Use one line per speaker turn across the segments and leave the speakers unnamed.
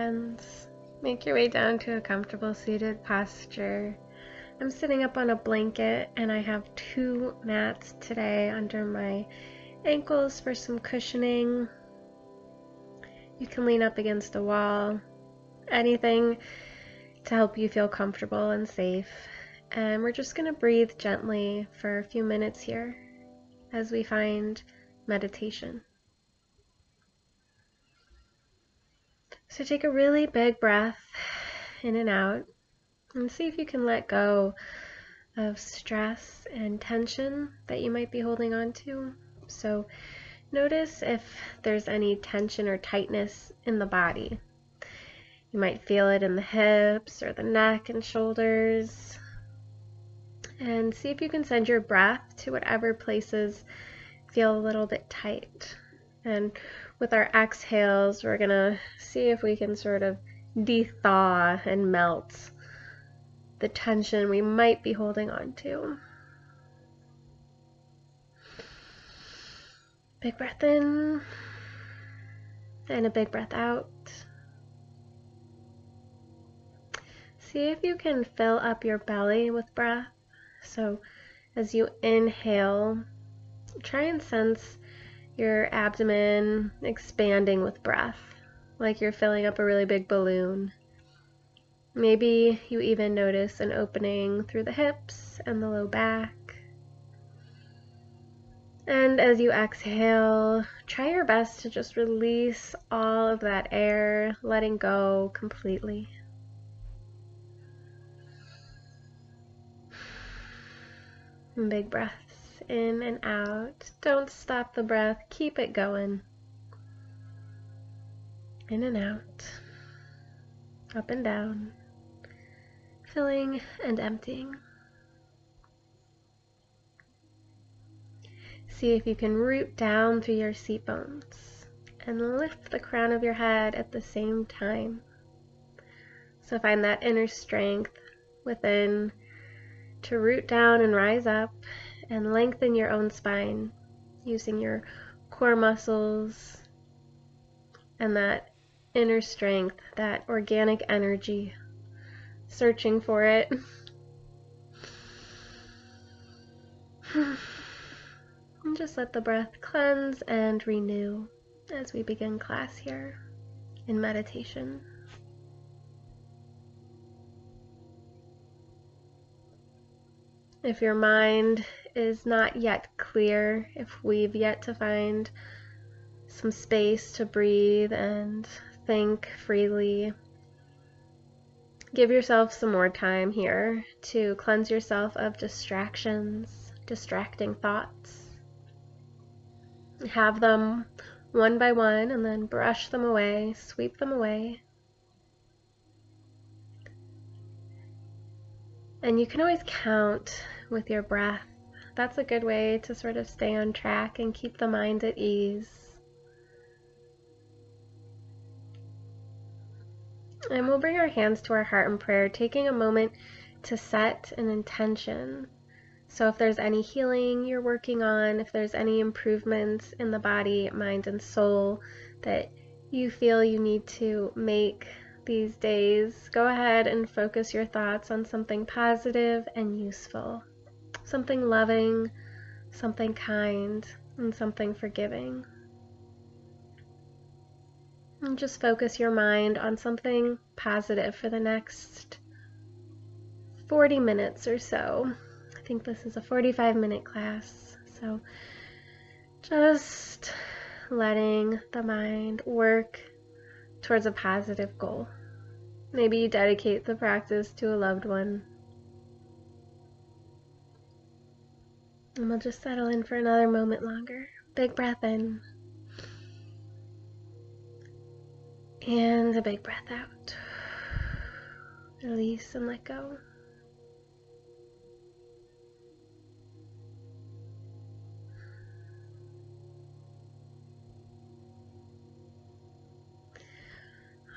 hands. Make your way down to a comfortable seated posture. I'm sitting up on a blanket and I have 2 mats today under my ankles for some cushioning. You can lean up against a wall, anything to help you feel comfortable and safe. And we're just going to breathe gently for a few minutes here as we find meditation. So take a really big breath in and out and see if you can let go of stress and tension that you might be holding on to. So notice if there's any tension or tightness in the body. You might feel it in the hips or the neck and shoulders. And see if you can send your breath to whatever places feel a little bit tight. And with our exhales, we're going to see if we can sort of de-thaw and melt the tension we might be holding on to. Big breath in and a big breath out. See if you can fill up your belly with breath. So as you inhale, try and sense your abdomen expanding with breath, like you're filling up a really big balloon. Maybe you even notice an opening through the hips and the low back. And as you exhale, try your best to just release all of that air, letting go completely. And big breaths in and out. Don't stop the breath, keep it going. In and out, up and down, filling and emptying. See if you can root down through your seat bones and lift the crown of your head at the same time. So find that inner strength within to root down and rise up and lengthen your own spine using your core muscles and that inner strength, that organic energy, searching for it. And just let the breath cleanse and renew as we begin class here in meditation. If your mind is not yet clear, if we've yet to find some space to breathe and think freely, give yourself some more time here to cleanse yourself of distractions, distracting thoughts. Have them one by one and then brush them away, sweep them away. And you can always count with your breath. That's a good way to sort of stay on track and keep the mind at ease. And we'll bring our hands to our heart in prayer, taking a moment to set an intention. So if there's any healing you're working on, if there's any improvements in the body, mind, and soul that you feel you need to make these days, go ahead and focus your thoughts on something positive and useful, something loving, something kind, and something forgiving. And just focus your mind on something positive for the next 40 minutes or so. I think this is a 45-minute class, so just letting the mind work towards a positive goal. Maybe you dedicate the practice to a loved one. And we'll just settle in for another moment longer. Big breath in. And a big breath out. Release and let go.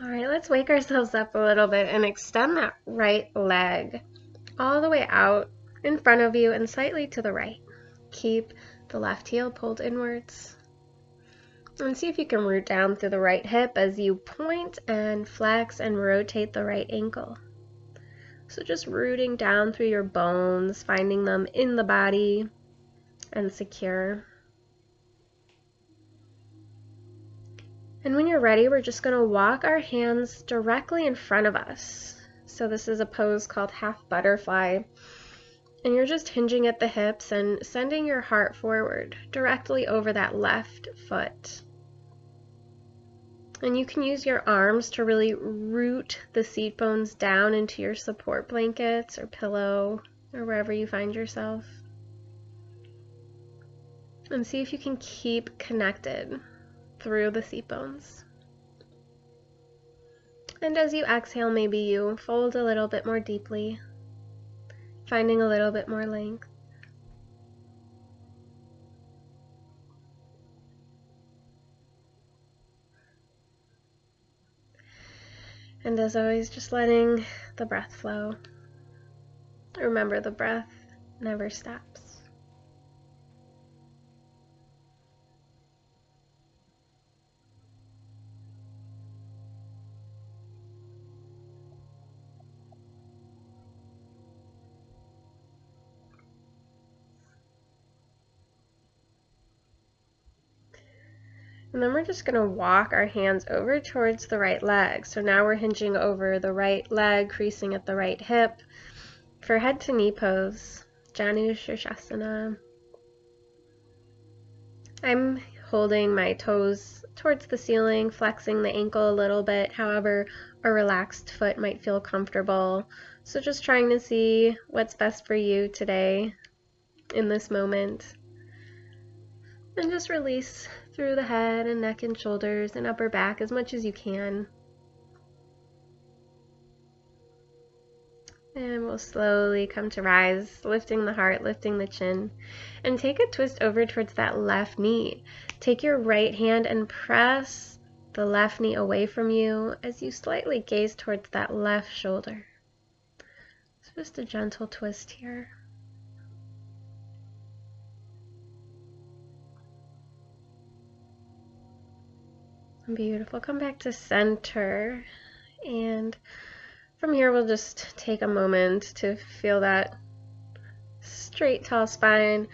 All right, let's wake ourselves up a little bit and extend that right leg all the way out in front of you and slightly to the right. Keep the left heel pulled inwards. And see if you can root down through the right hip as you point and flex and rotate the right ankle. So just rooting down through your bones, finding them in the body and secure. And when you're ready, we're just going to walk our hands directly in front of us. So this is a pose called half butterfly. And you're just hinging at the hips and sending your heart forward directly over that left foot. And you can use your arms to really root the seat bones down into your support blankets or pillow or wherever you find yourself. And see if you can keep connected through the seat bones. And as you exhale, maybe you fold a little bit more deeply, finding a little bit more length. And as always, just letting the breath flow. Remember, the breath never stops. And then we're just going to walk our hands over towards the right leg. So now we're hinging over the right leg, creasing at the right hip for head to knee pose, Janu Shirshasana. I'm holding my toes towards the ceiling, flexing the ankle a little bit. However, a relaxed foot might feel comfortable. So just trying to see what's best for you today in this moment. And just release through the head and neck and shoulders and upper back as much as you can. And we'll slowly come to rise, lifting the heart, lifting the chin. And take a twist over towards that left knee. Take your right hand and press the left knee away from you as you slightly gaze towards that left shoulder. It's just a gentle twist here. Beautiful. Come back to center. And from here, we'll just take a moment to feel that straight, tall spine.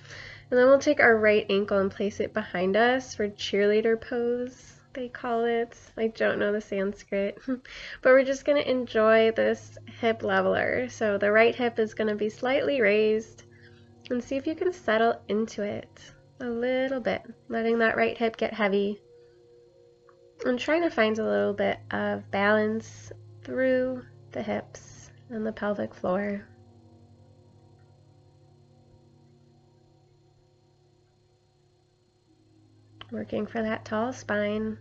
And then we'll take our right ankle and place it behind us for cheerleader pose, they call it. I don't know the Sanskrit. But we're just going to enjoy this hip leveler. So the right hip is going to be slightly raised. And see if you can settle into it a little bit, letting that right hip get heavy. I'm trying to find a little bit of balance through the hips and the pelvic floor. Working for that tall spine.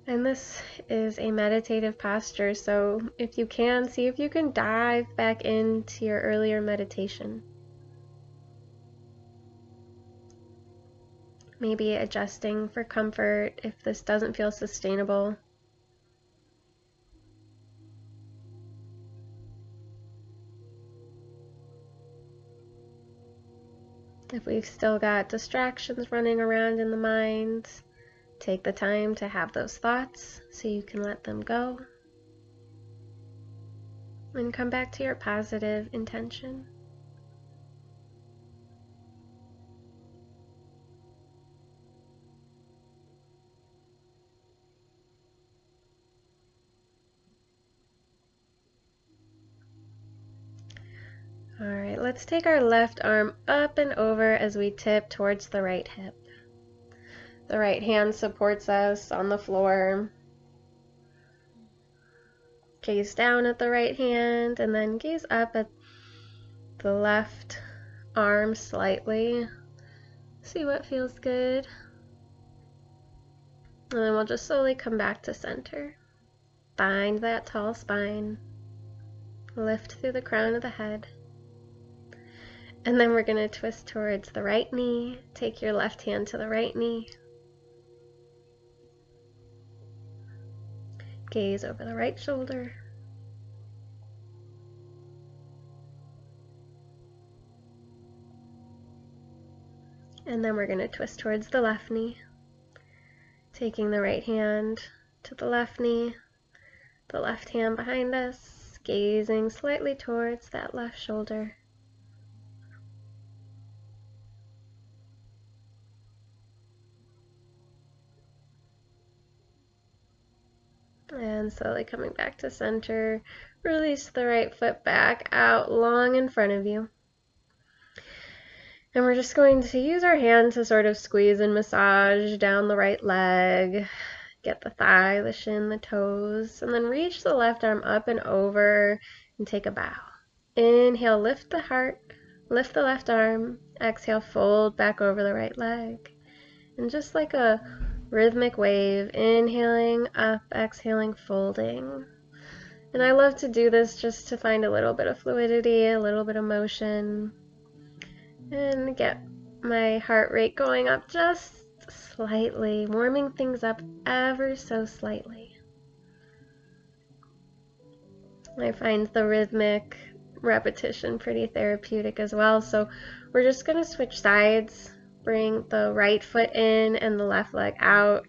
And this is a meditative posture, so if you can, see if you can dive back into your earlier meditation. Maybe adjusting for comfort if this doesn't feel sustainable. If we've still got distractions running around in the mind, take the time to have those thoughts so you can let them go. And come back to your positive intention. All right, let's take our left arm up and over as we tip towards the right hip. The right hand supports us on the floor. Gaze down at the right hand and then gaze up at the left arm slightly. See what feels good. And then we'll just slowly come back to center. Find that tall spine. Lift through the crown of the head. And then we're going to twist towards the right knee. Take your left hand to the right knee. Gaze over the right shoulder. And then we're going to twist towards the left knee, taking the right hand to the left knee, the left hand behind us, gazing slightly towards that left shoulder. And slowly coming back to center, release the right foot back out long in front of you. And we're just going to use our hand to sort of squeeze and massage down the right leg, get the thigh, the shin, the toes, and then reach the left arm up and over and take a bow. Inhale, lift the heart, lift the left arm. Exhale, fold back over the right leg. And just like a rhythmic wave, inhaling up, exhaling, folding. And I love to do this just to find a little bit of fluidity, a little bit of motion, and get my heart rate going up just slightly, warming things up ever so slightly. I find the rhythmic repetition pretty therapeutic as well, so we're just going to switch sides, bring the right foot in and the left leg out,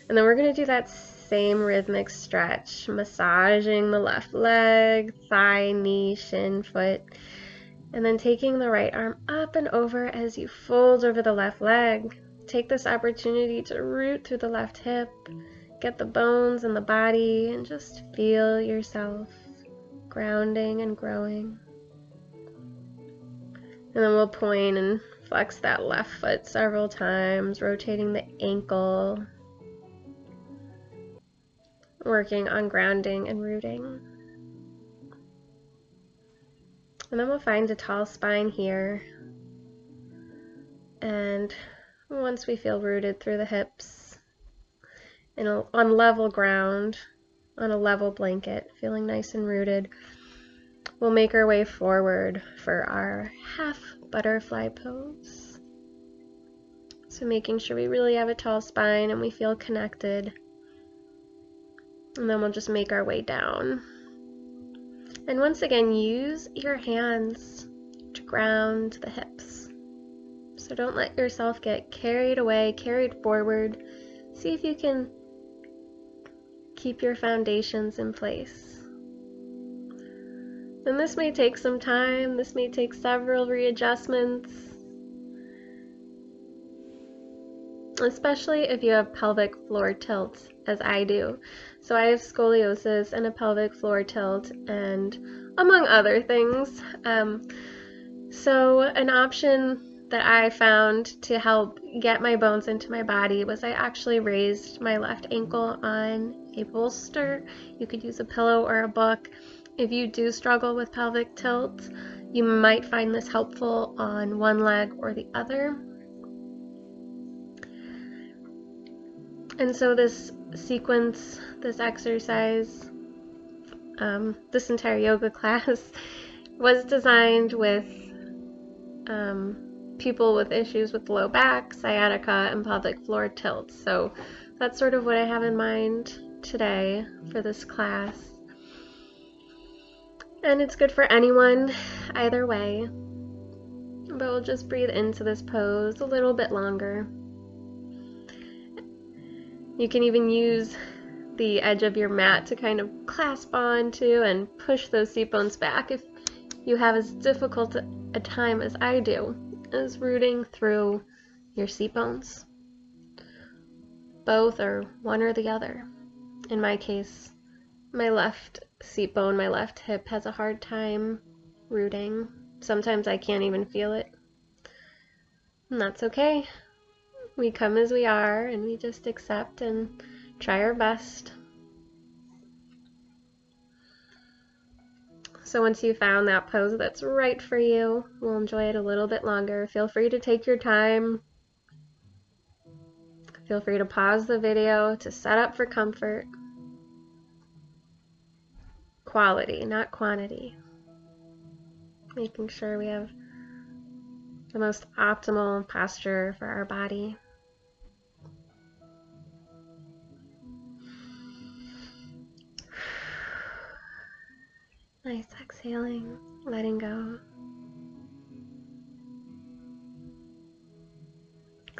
and then we're going to do that same rhythmic stretch, massaging the left leg, thigh, knee, shin, foot, and then taking the right arm up and over as you fold over the left leg. Take this opportunity to root through the left hip, get the bones in the body, and just feel yourself grounding and growing. And then we'll point and flex that left foot several times, rotating the ankle, working on grounding and rooting. And then we'll find a tall spine here. And once we feel rooted through the hips, on level ground, on a level blanket, feeling nice and rooted, we'll make our way forward for our half butterfly pose. So making sure we really have a tall spine and we feel connected. And then we'll just make our way down. And once again, use your hands to ground the hips. So don't let yourself get carried away, carried forward. See if you can keep your foundations in place. And this may take some time, this may take several readjustments, especially if you have pelvic floor tilt, as I do. So I have scoliosis and a pelvic floor tilt, and among other things. So an option that I found to help get my bones into my body was I actually raised my left ankle on a bolster. You could use a pillow or a book. If you do struggle with pelvic tilt, you might find this helpful on one leg or the other. And so this sequence, this exercise, this entire yoga class was designed with people with issues with low back, sciatica, and pelvic floor tilt. So that's sort of what I have in mind today for this class. And it's good for anyone, either way. But we'll just breathe into this pose a little bit longer. You can even use the edge of your mat to kind of clasp onto and push those seat bones back if you have as difficult a time as I do, as rooting through your seat bones. Both or one or the other. In my case, my left seat bone, my left hip has a hard time rooting. Sometimes I can't even feel it. And that's okay. We come as we are and we just accept and try our best. So once you found that pose that's right for you, we'll enjoy it a little bit longer. Feel free to take your time. Feel free to pause the video to set up for comfort. Quality, not quantity. Making sure we have the most optimal posture for our body. Nice exhaling, letting go.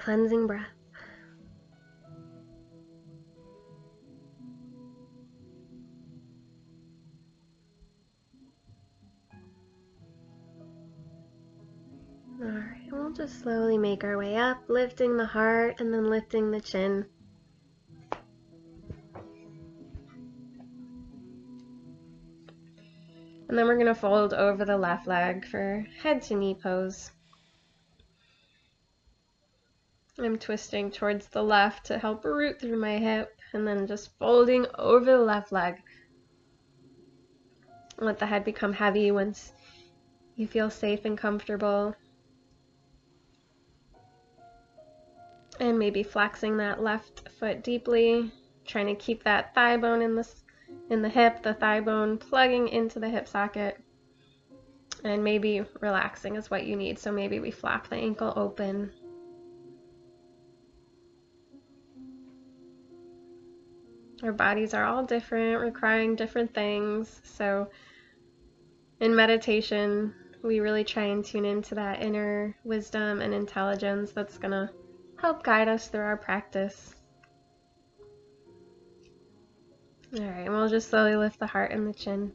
cleansing breath. Alright, we'll just slowly make our way up, lifting the heart and then lifting the chin. And then we're going to fold over the left leg for head to knee pose. I'm twisting towards the left to help root through my hip, and then just folding over the left leg. Let the head become heavy once you feel safe and comfortable. And maybe flexing that left foot deeply, trying to keep that thigh bone in the hip, the thigh bone plugging into the hip socket. And maybe relaxing is what you need, so maybe we flap the ankle open. Our bodies are all different, requiring different things, so in meditation, we really try and tune into that inner wisdom and intelligence that's going to help guide us through our practice. Alright, and we'll just slowly lift the heart and the chin.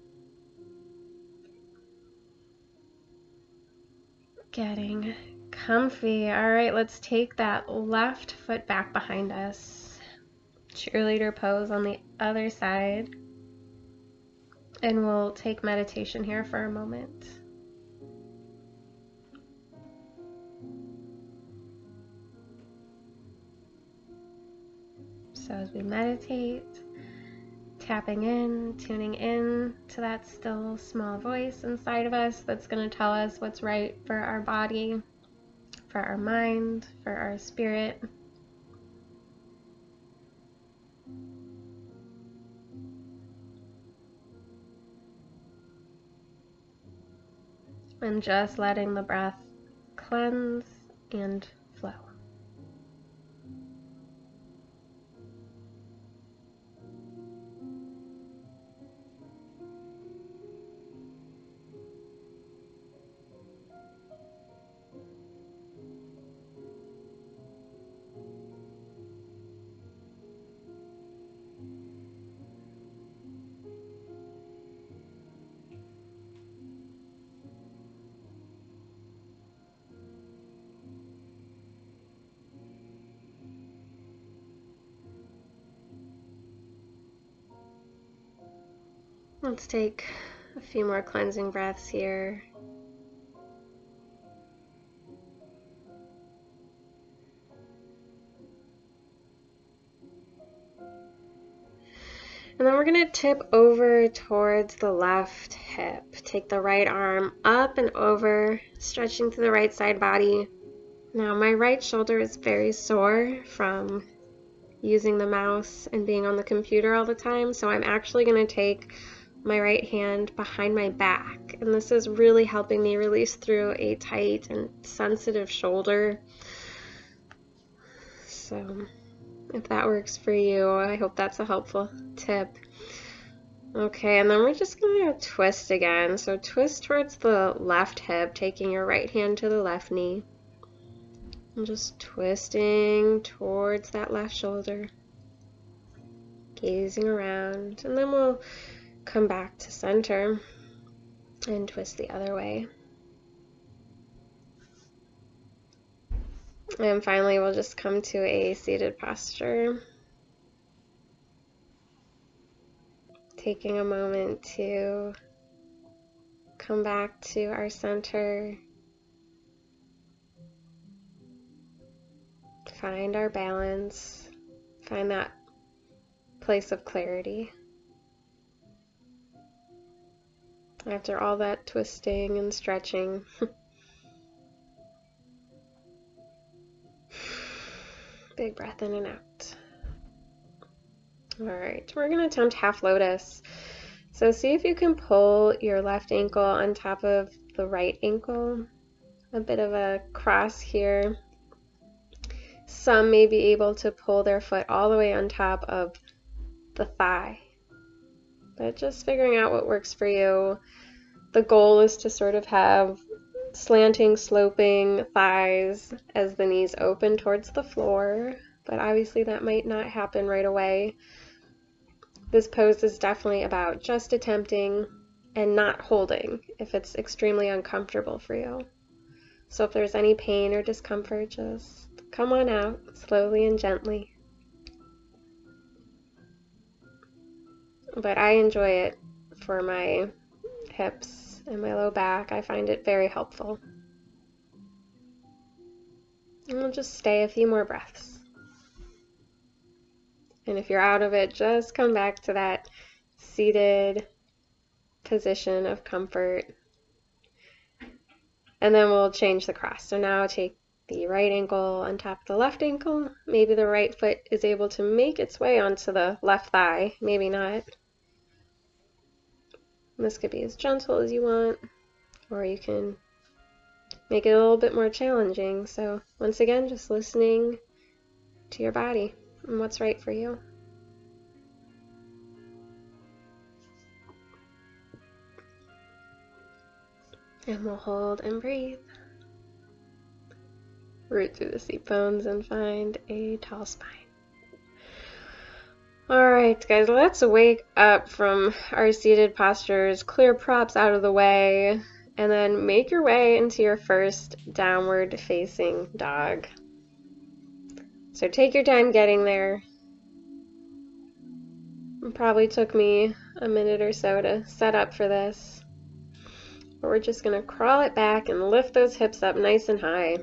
Getting comfy. Alright, let's take that left foot back behind us. Cheerleader pose on the other side. And we'll take meditation here for a moment. So as we meditate, tapping in, tuning in to that still small voice inside of us that's going to tell us what's right for our body, for our mind, for our spirit. And just letting the breath cleanse and flow. Let's take a few more cleansing breaths here. And then we're going to tip over towards the left hip. Take the right arm up and over, stretching through the right side body. Now my right shoulder is very sore from using the mouse and being on the computer all the time, so I'm actually going to take my right hand behind my back, and this is really helping me release through a tight and sensitive shoulder. So if that works for you, I hope that's a helpful tip. Okay, and then we're just going to twist again. So twist towards the left hip, taking your right hand to the left knee. And just twisting towards that left shoulder. Gazing around. And then we'll come back to center and twist the other way. And finally, we'll just come to a seated posture. Taking a moment to come back to our center. Find our balance. Find that place of clarity. After all that twisting and stretching. Big breath in and out. Alright, we're going to attempt half lotus. So see if you can pull your left ankle on top of the right ankle. A bit of a cross here. Some may be able to pull their foot all the way on top of the thigh. But just figuring out what works for you. The goal is to sort of have slanting, sloping thighs as the knees open towards the floor, but obviously that might not happen right away. This pose is definitely about just attempting and not holding if it's extremely uncomfortable for you. So if there's any pain or discomfort, just come on out slowly and gently. But I enjoy it for my hips and my low back. I find it very helpful. And we'll just stay a few more breaths. And if you're out of it, just come back to that seated position of comfort. And then we'll change the cross. So now take the right ankle on top of the left ankle. Maybe the right foot is able to make its way onto the left thigh. Maybe not. And this could be as gentle as you want, or you can make it a little bit more challenging. So once again, just listening to your body and what's right for you. And we'll hold and breathe. Root through the seat bones and find a tall spine. Alright guys, let's wake up from our seated postures, clear props out of the way, and then make your way into your first downward facing dog. So take your time getting there. It probably took me a minute or so to set up for this. But we're just going to crawl it back and lift those hips up nice and high.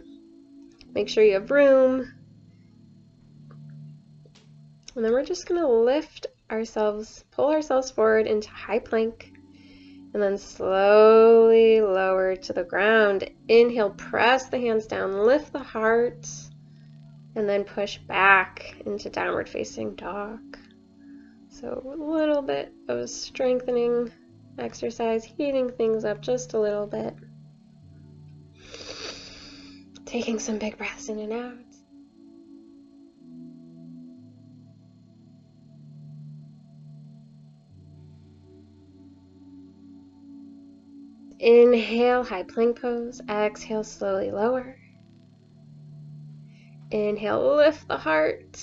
Make sure you have room. And then we're just going to lift ourselves, pull ourselves forward into high plank, and then slowly lower to the ground. Inhale, press the hands down, lift the heart, and then push back into downward facing dog. So a little bit of a strengthening exercise, heating things up just a little bit. Taking some big breaths in and out. Inhale, high plank pose. Exhale, slowly lower. Inhale, lift the heart.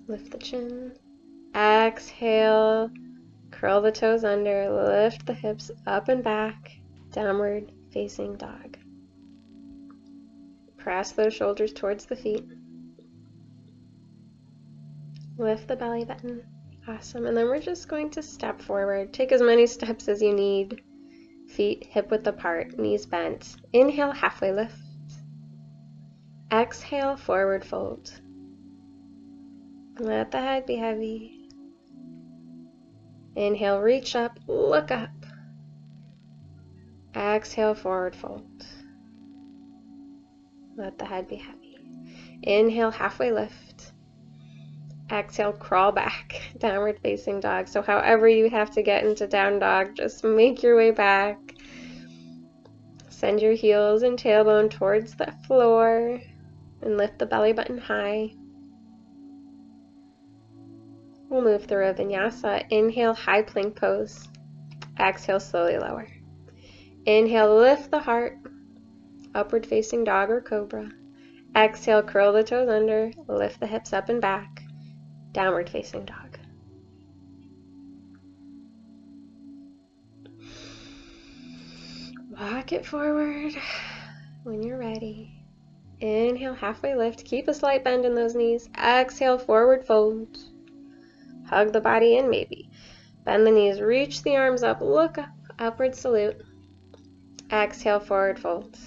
Lift the chin. Exhale, curl the toes under. Lift the hips up and back. Downward facing dog. Press those shoulders towards the feet. Lift the belly button. Awesome. And then we're just going to step forward. Take as many steps as you need. Feet hip width apart, knees bent. Inhale, halfway lift. Exhale, forward fold. Let the head be heavy. Inhale, reach up, look up. Exhale, forward fold. Let the head be heavy. Inhale, halfway lift. Exhale, crawl back, downward facing dog. So however you have to get into down dog, just make your way back. Send your heels and tailbone towards the floor and lift the belly button high. We'll move through a vinyasa. Inhale, high plank pose. Exhale, slowly lower. Inhale, lift the heart. Upward facing dog or cobra. Exhale, curl the toes under. Lift the hips up and back. Downward facing dog. Walk it forward when you're ready. Inhale, halfway lift. Keep a slight bend in those knees. Exhale, forward fold. Hug the body in maybe. Bend the knees, reach the arms up, look up, upward salute. Exhale, forward fold.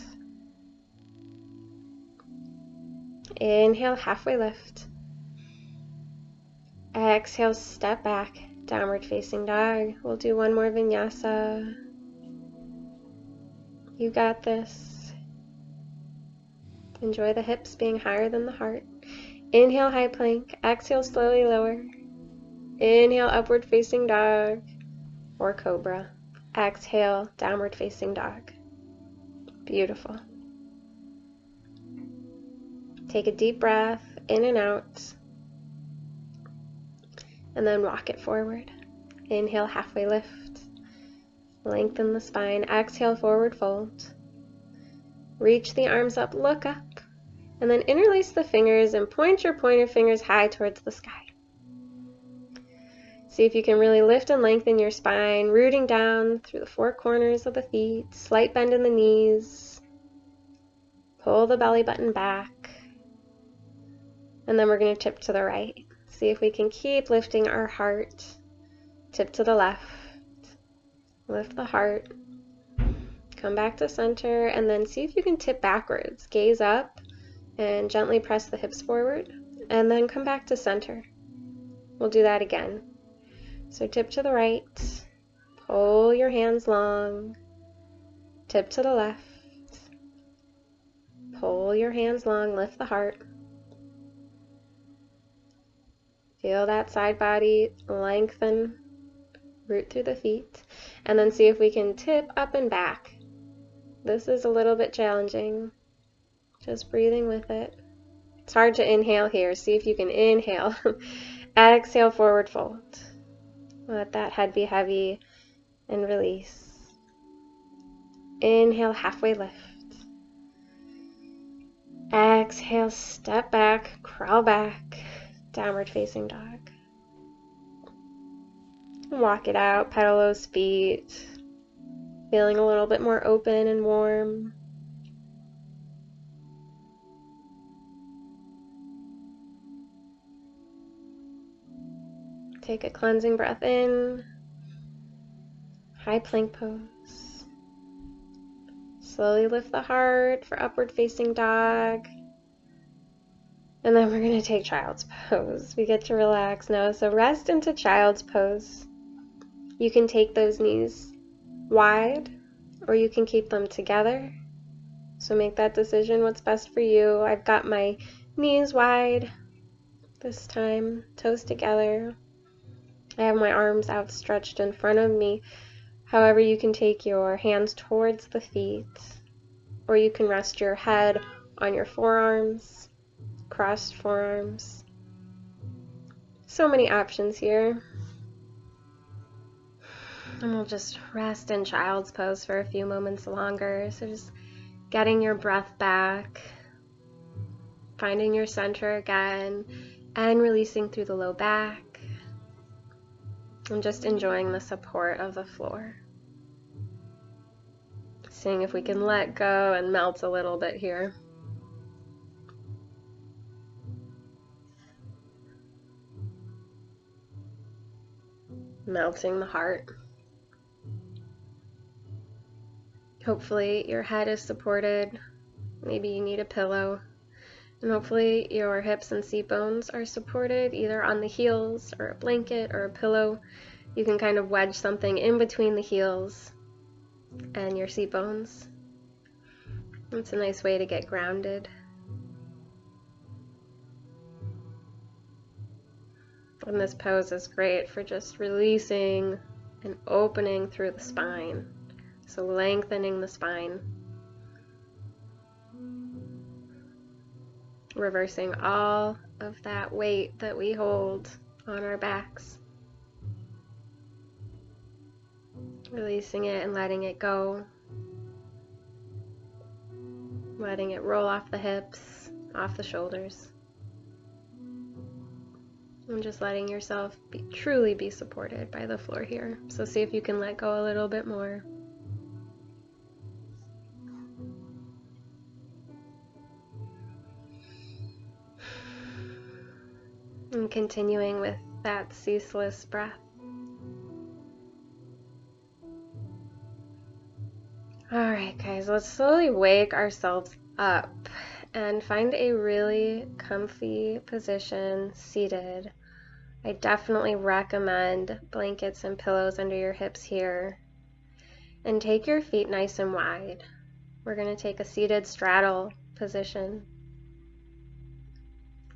Inhale, halfway lift. Exhale, step back, downward facing dog. We'll do one more vinyasa. You got this. Enjoy the hips being higher than the heart. Inhale, high plank. Exhale, slowly lower. Inhale, upward facing dog or cobra. Exhale, downward facing dog. Beautiful. Take a deep breath in and out. And then walk it forward. Inhale, halfway lift. Lengthen the spine. Exhale, forward fold. Reach the arms up, look up, and then interlace the fingers and point your pointer fingers high towards the sky. See if you can really lift and lengthen your spine, rooting down through the four corners of the feet, slight bend in the knees. Pull the belly button back, and then we're going to tip to the right. See if we can keep lifting our heart. Tip to the left. Lift the heart. Come back to center, and then see if you can tip backwards. Gaze up and gently press the hips forward, and then come back to center. We'll do that again. So tip to the right, pull your hands long, tip to the left, pull your hands long, lift the heart. Feel that side body lengthen, root through the feet, and then see if we can tip up and back. This is a little bit challenging, just breathing with it. It's hard to inhale here. See if you can inhale. Exhale, forward fold. Let that head be heavy and release. Inhale, halfway lift. Exhale, step back, crawl back, downward facing dog. Walk it out, pedal those feet. Feeling a little bit more open and warm. Take a cleansing breath in. High plank pose. Slowly lift the heart for upward facing dog. And then we're going to take child's pose. We get to relax now. So rest into child's pose. You can take those knees wide, or you can keep them together. So make that decision, what's best for you. I've got my knees wide this time, toes together. I have my arms outstretched in front of me. However, you can take your hands towards the feet, or you can rest your head on your forearms, crossed forearms. So many options here. And we'll just rest in child's pose for a few moments longer. So just getting your breath back, finding your center again, and releasing through the low back. And just enjoying the support of the floor. Seeing if we can let go and melt a little bit here. Melting the heart. Hopefully your head is supported. Maybe you need a pillow. And hopefully your hips and seat bones are supported either on the heels or a blanket or a pillow. You can kind of wedge something in between the heels and your seat bones. It's a nice way to get grounded. And this pose is great for just releasing and opening through the spine. So lengthening the spine. Reversing all of that weight that we hold on our backs. Releasing it and letting it go. Letting it roll off the hips, off the shoulders. And just letting yourself truly be supported by the floor here. So see if you can let go a little bit more. And continuing with that ceaseless breath. Alright guys, let's slowly wake ourselves up and find a really comfy position seated. I definitely recommend blankets and pillows under your hips here. And take your feet nice and wide. We're going to take a seated straddle position.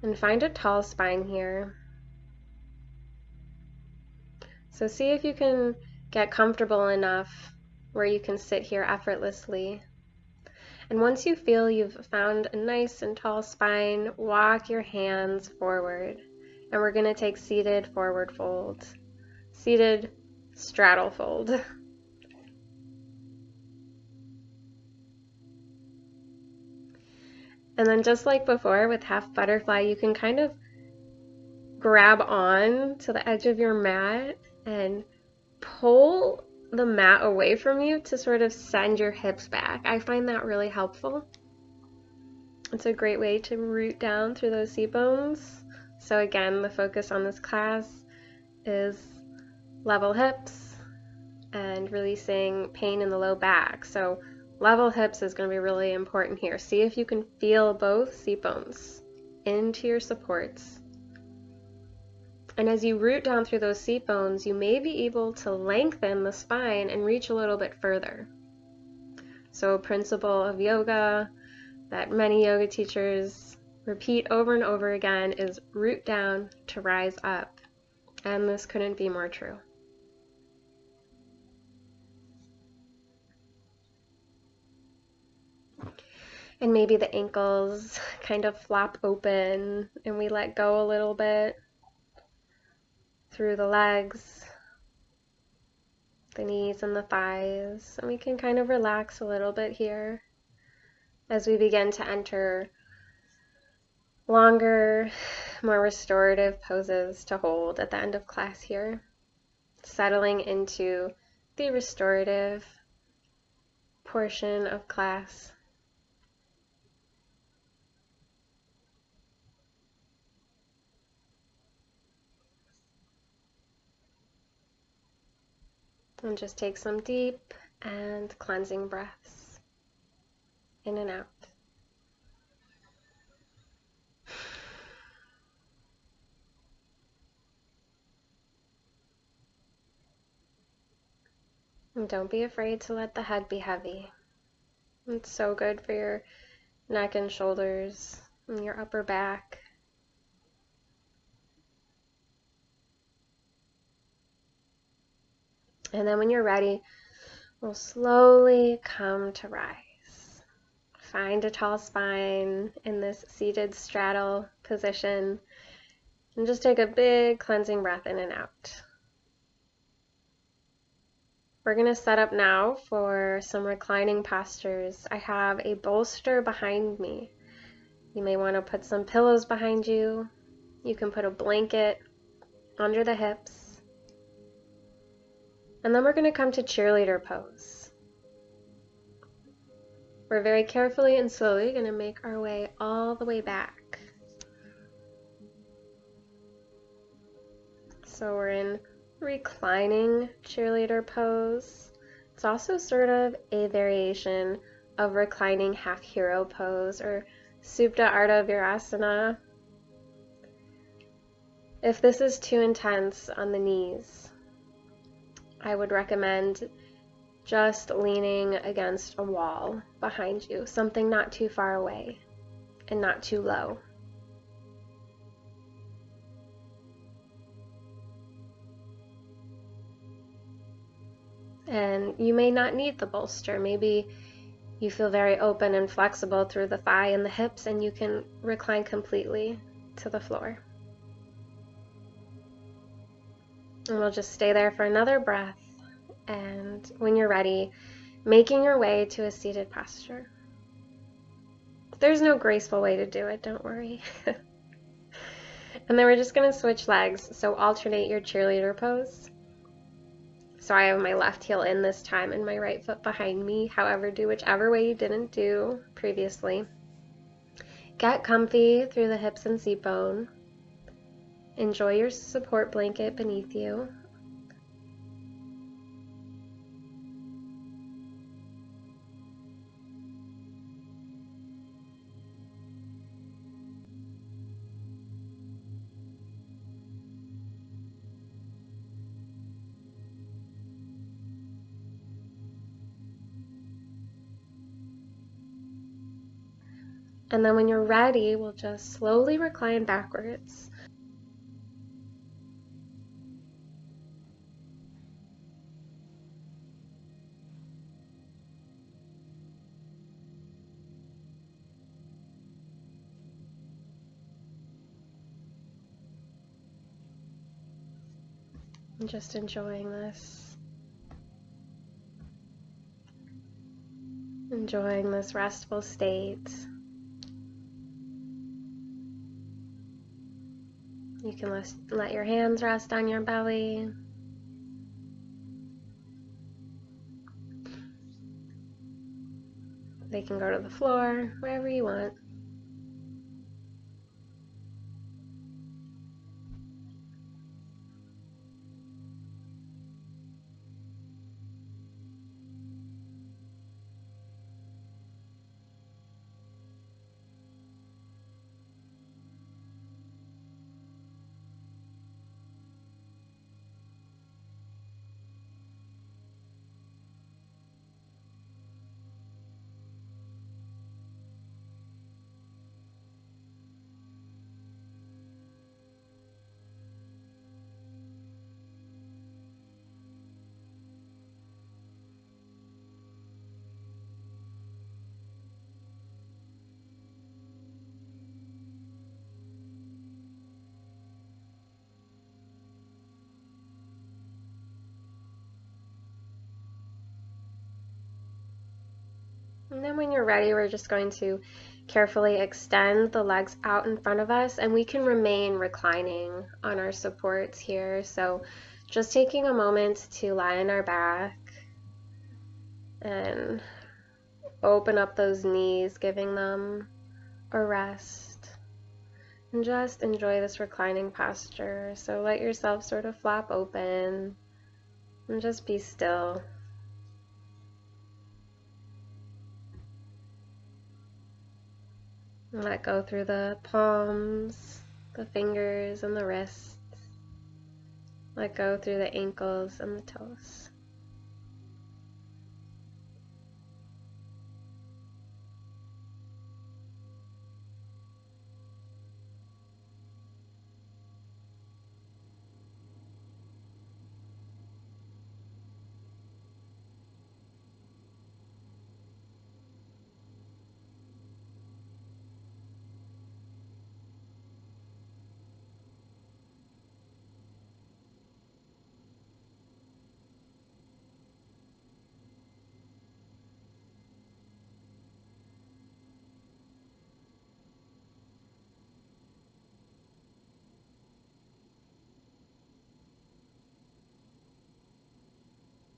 And find a tall spine here. So see if you can get comfortable enough where you can sit here effortlessly. And once you feel you've found a nice and tall spine, walk your hands forward. And we're going to take seated forward fold. Seated straddle fold. And then just like before with half butterfly, you can kind of grab on to the edge of your mat and pull the mat away from you to sort of send your hips back. I find that really helpful. It's a great way to root down through those seat bones. So again, the focus on this class is level hips and releasing pain in the low back. So level hips is going to be really important here. See if you can feel both seat bones into your supports. And as you root down through those seat bones, you may be able to lengthen the spine and reach a little bit further. So a principle of yoga that many yoga teachers repeat over and over again is root down to rise up. And this couldn't be more true. And maybe the ankles kind of flop open and we let go a little bit through the legs, the knees and the thighs. And we can kind of relax a little bit here as we begin to enter longer, more restorative poses to hold at the end of class here. Settling into the restorative portion of class. And just take some deep and cleansing breaths in and out. And don't be afraid to let the head be heavy. It's so good for your neck and shoulders and your upper back. And then when you're ready, we'll slowly come to rise. Find a tall spine in this seated straddle position. And just take a big cleansing breath in and out. We're going to set up now for some reclining postures. I have a bolster behind me. You may want to put some pillows behind you. You can put a blanket under the hips. And then we're going to come to cheerleader pose. We're very carefully and slowly going to make our way all the way back. So we're in reclining cheerleader pose. It's also sort of a variation of reclining half hero pose or Supta Ardha Virasana. If this is too intense on the knees, I would recommend just leaning against a wall behind you, something not too far away and not too low. And you may not need the bolster. Maybe you feel very open and flexible through the thigh and the hips, and you can recline completely to the floor. And we'll just stay there for another breath. And when you're ready, making your way to a seated posture. There's no graceful way to do it, don't worry. And then we're just going to switch legs. So alternate your cheerleader pose. So I have my left heel in this time and my right foot behind me. However, do whichever way you didn't do previously. Get comfy through the hips and seat bone. Enjoy your support blanket beneath you. And then when you're ready, we'll just slowly recline backwards. And just enjoying this. Enjoying this restful state. You can let your hands rest on your belly. They can go to the floor, wherever you want. And then when you're ready, we're just going to carefully extend the legs out in front of us, and we can remain reclining on our supports here. So just taking a moment to lie on our back and open up those knees, giving them a rest. And just enjoy this reclining posture. So let yourself sort of flop open and just be still. Let go through the palms, the fingers, and the wrists. Let go through the ankles and the toes.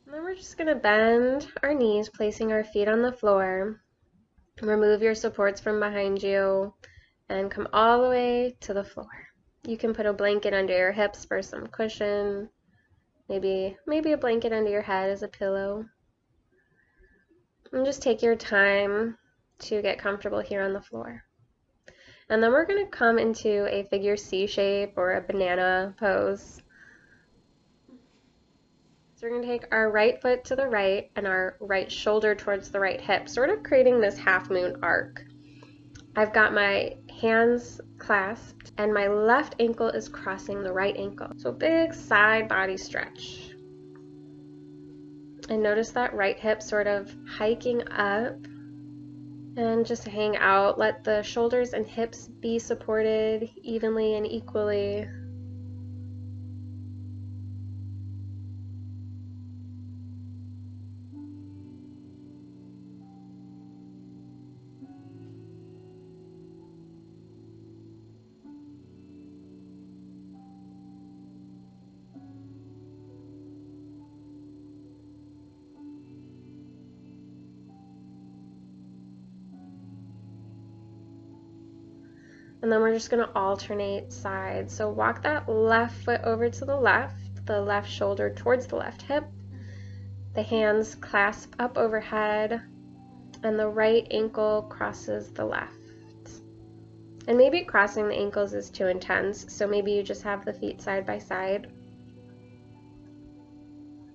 And then we're just going to bend our knees, placing our feet on the floor. Remove your supports from behind you and come all the way to the floor. You can put a blanket under your hips for some cushion. Maybe a blanket under your head as a pillow. And just take your time to get comfortable here on the floor. And then we're going to come into a figure C shape or a banana pose. So we're going to take our right foot to the right and our right shoulder towards the right hip, sort of creating this half moon arc. I've got my hands clasped and my left ankle is crossing the right ankle. So big side body stretch. And notice that right hip sort of hiking up and just hang out. Let the shoulders and hips be supported evenly and equally. And then we're just going to alternate sides. So walk that left foot over to the left shoulder towards the left hip. The hands clasp up overhead, and the right ankle crosses the left. And maybe crossing the ankles is too intense, so maybe you just have the feet side by side.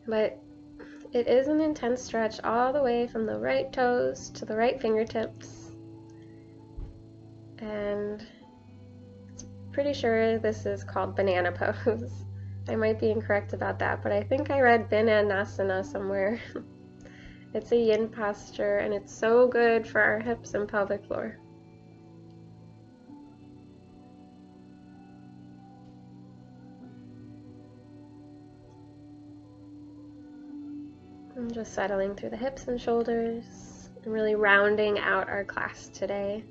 But it is an intense stretch all the way from the right toes to the right fingertips. And pretty sure this is called banana pose. I might be incorrect about that, but I think I read Bananasana somewhere. It's a yin posture, and it's so good for our hips and pelvic floor. And just settling through the hips and shoulders, and really rounding out our class today.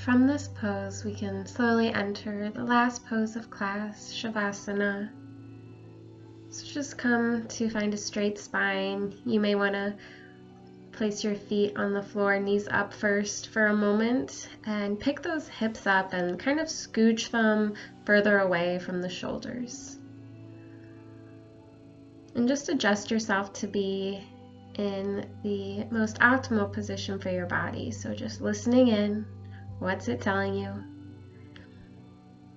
From this pose, we can slowly enter the last pose of class, Shavasana. So just come to find a straight spine. You may want to place your feet on the floor, knees up first for a moment, and pick those hips up and kind of scooch them further away from the shoulders. And just adjust yourself to be in the most optimal position for your body. So just listening in, what's it telling you?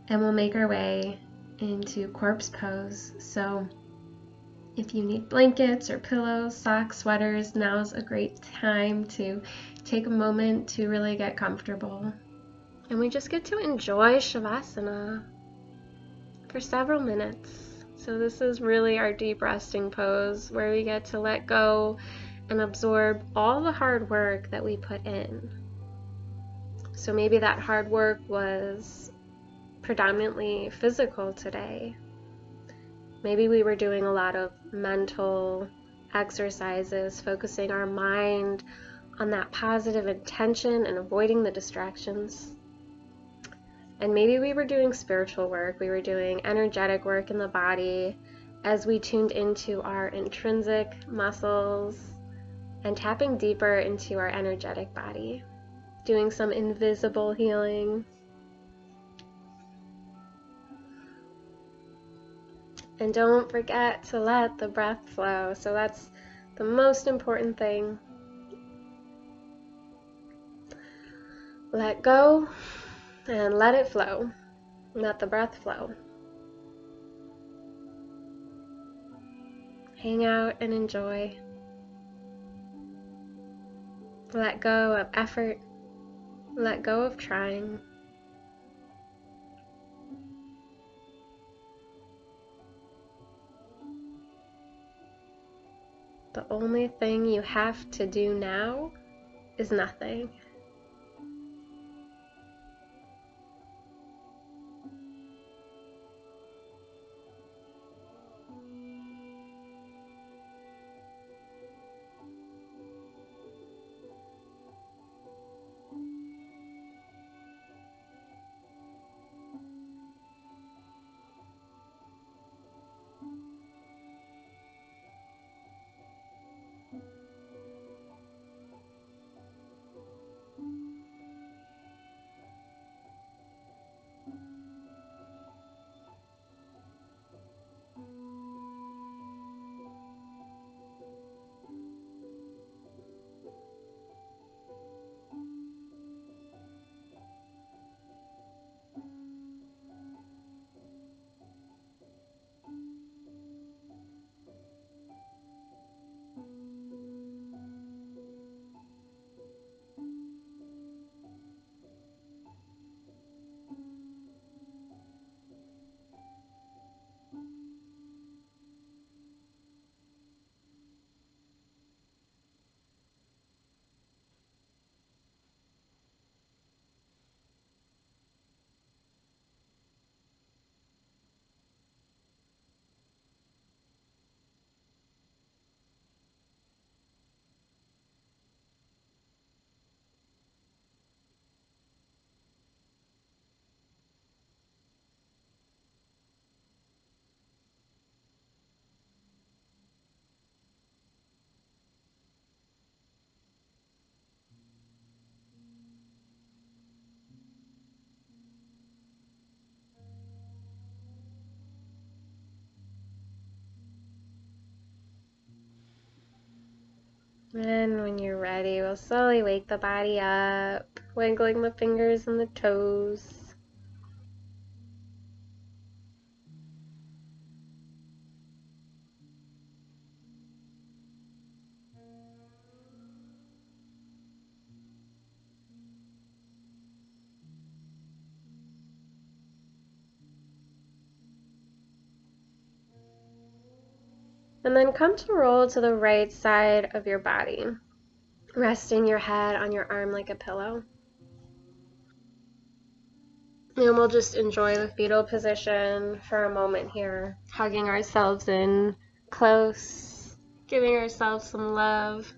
And we'll make our way into corpse pose. So if you need blankets or pillows, socks, sweaters, now's a great time to take a moment to really get comfortable. And we just get to enjoy Shavasana for several minutes. So this is really our deep resting pose where we get to let go and absorb all the hard work that we put in. So maybe that hard work was predominantly physical today. Maybe we were doing a lot of mental exercises, focusing our mind on that positive intention and avoiding the distractions. And maybe we were doing spiritual work, we were doing energetic work in the body as we tuned into our intrinsic muscles and tapping deeper into our energetic body, doing some invisible healing. And don't forget to let the breath flow. So that's the most important thing. Let go and let it flow. Let the breath flow. Hang out and enjoy. Let go of effort. Let go of trying. The only thing you have to do now is nothing. And when you're ready, we'll slowly wake the body up, wiggling the fingers and the toes. And then come to roll to the right side of your body, resting your head on your arm like a pillow. And we'll just enjoy the fetal position for a moment here, hugging ourselves in close, giving ourselves some love.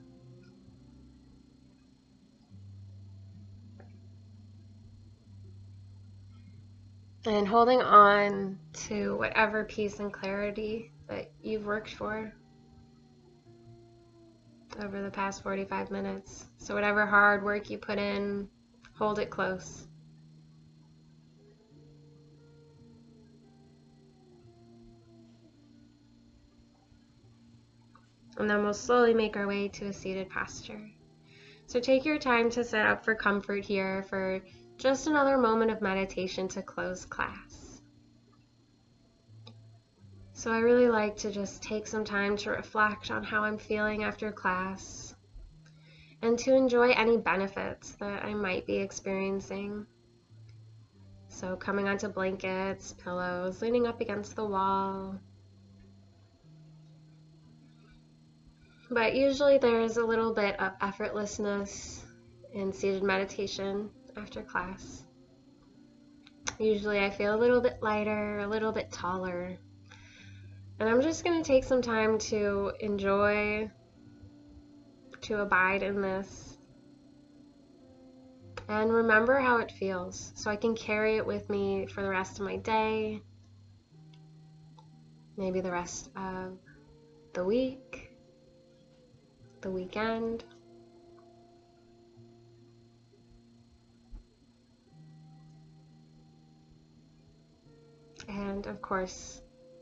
And holding on to whatever peace and clarity that you've worked for over the past 45 minutes. So whatever hard work you put in, hold it close. And then we'll slowly make our way to a seated posture. So take your time to set up for comfort here for just another moment of meditation to close class. So I really like to just take some time to reflect on how I'm feeling after class and to enjoy any benefits that I might be experiencing. So coming onto blankets, pillows, leaning up against the wall. But usually there's a little bit of effortlessness in seated meditation after class. Usually I feel a little bit lighter, a little bit taller. And I'm just going to take some time to enjoy, to abide in this, and remember how it feels so I can carry it with me for the rest of my day, maybe the rest of the week, the weekend. And of course,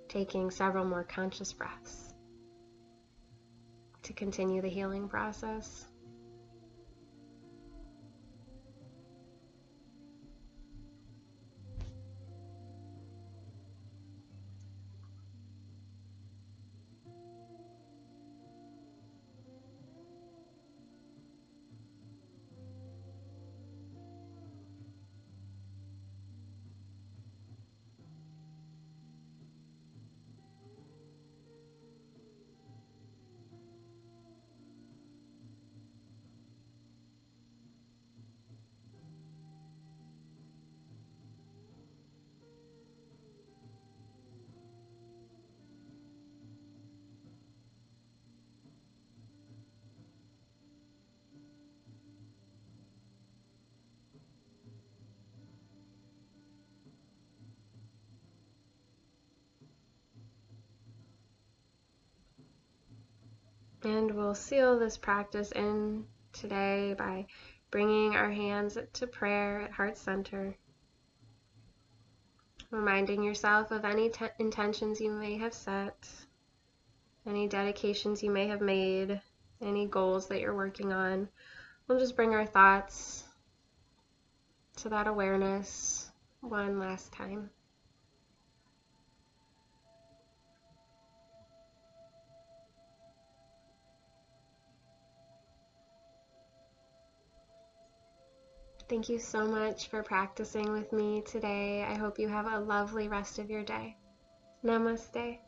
taking several more conscious breaths to continue the healing process. And we'll seal this practice in today by bringing our hands to prayer at heart center, reminding yourself of any intentions you may have set, any dedications you may have made, any goals that you're working on. We'll just bring our thoughts to that awareness one last time. Thank you so much for practicing with me today. I hope you have a lovely rest of your day. Namaste.